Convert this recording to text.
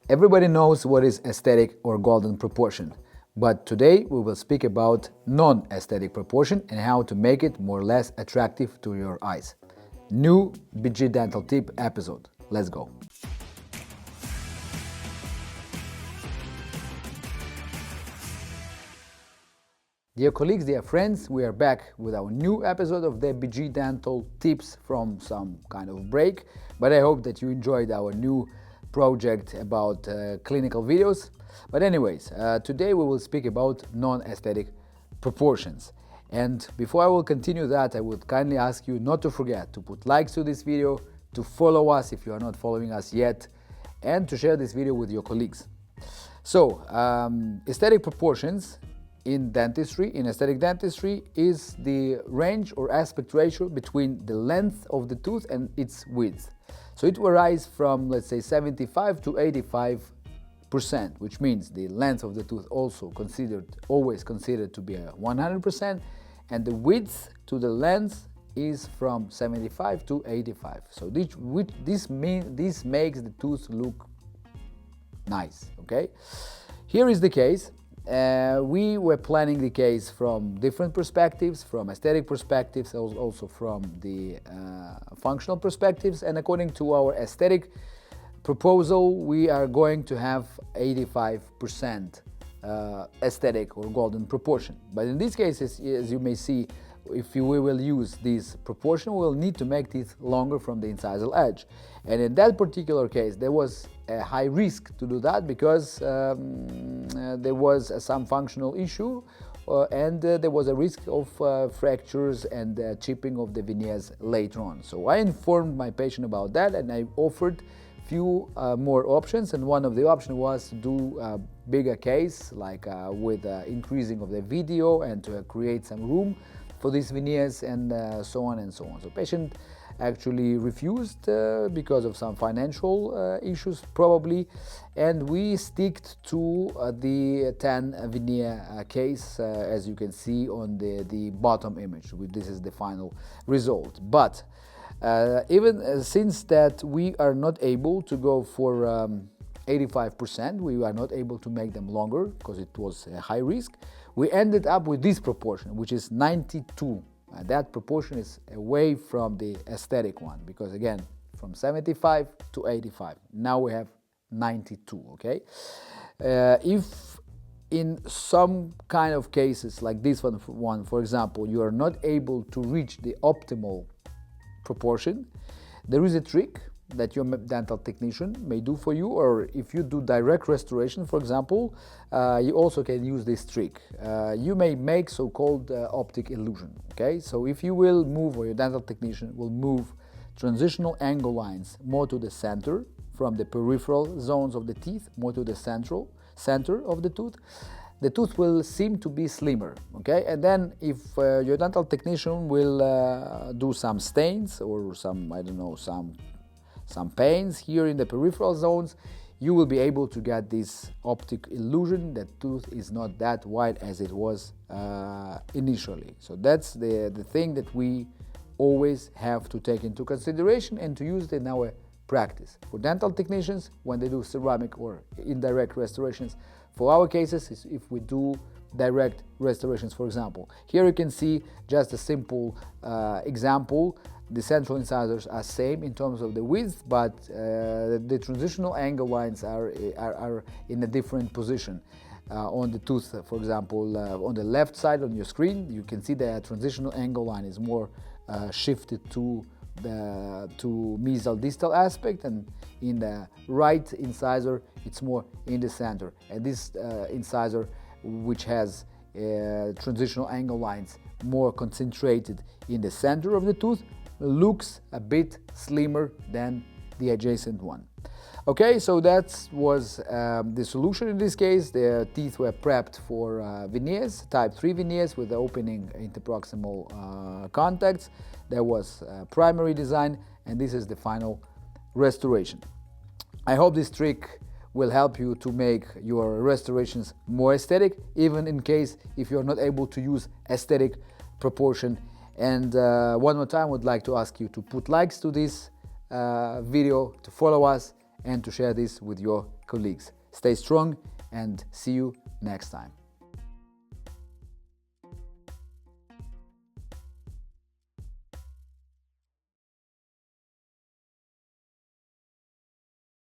Everybody knows what is aesthetic or golden proportion, but today we will speak about non-aesthetic proportion and how to make it more or less attractive to your eyes. New BG Dental Tip episode. Let's go. Dear colleagues, dear friends, we are back with our new episode of the BG Dental Tips from some kind of break, but I hope that you enjoyed our new project about clinical videos. But anyways, today we will speak about non-aesthetic proportions. And before I will continue that, I would kindly ask you not to forget to put likes to this video, to follow us if you are not following us yet, and to share this video with your colleagues. So, aesthetic proportions in dentistry, in aesthetic dentistry, is the range or aspect ratio between the length of the tooth and its width. So it varies from, let's say, 75 to 85%, which means the length of the tooth always considered to be 100%, and the width to the length is from 75 to 85. So this makes the tooth look nice. Okay, here is the case. We were planning the case from different perspectives, from aesthetic perspectives, also from the functional perspectives, and according to our aesthetic proposal, we are going to have 85% aesthetic or golden proportion. But in this case, as you may see, if we will use this proportion, we will need to make teeth longer from the incisal edge. And in that particular case, there was a high risk to do that because there was some functional issue and there was a risk of fractures and chipping of the veneers later on. So I informed my patient about that and I offered few more options, and one of the options was to do a bigger case, like with increasing of the video and to create some room for these veneers and so on and so on. So patient actually refused because of some financial issues probably, and we stick to the 10 veneer case as you can see on the bottom image. This is the final result. But even since that we are not able to go for 85%, we are not able to make them longer because it was a high risk, we ended up with this proportion, which is 92. That proportion is away from the aesthetic one because again, from 75 to 85. Now we have 92, okay? If in some kind of cases like this one, for example, you are not able to reach the optimal proportion, there is a trick that your dental technician may do for you, or if you do direct restoration, for example, you also can use this trick. You may make so-called optic illusion, okay? So if you will move, or your dental technician will move transitional angle lines more to the center, from the peripheral zones of the teeth, more to the center of the tooth will seem to be slimmer, okay? And then if your dental technician will do some stains or some, I don't know, some pains here in the peripheral zones, you will be able to get this optic illusion that tooth is not that wide as it was initially. So that's the thing that we always have to take into consideration and to use it in our practice. For dental technicians, when they do ceramic or indirect restorations, for our cases is if we do direct restorations, for example. Here you can see just a simple example. The central incisors are same in terms of the width, but the transitional angle lines are in a different position. On the tooth, for example, on the left side on your screen, you can see the transitional angle line is more shifted to mesial distal aspect, and in the right incisor, it's more in the center. And this incisor, which has transitional angle lines more concentrated in the center of the tooth, looks a bit slimmer than the adjacent one. Okay, so that was the solution in this case. The teeth were prepped for veneers, type 3 veneers with the opening interproximal contacts. There was primary design, and this is the final restoration. I hope this trick will help you to make your restorations more aesthetic, even in case if you're not able to use aesthetic proportion. And one more time, I would like to ask you to put likes to this video, to follow us, and to share this with your colleagues. Stay strong and see you next time.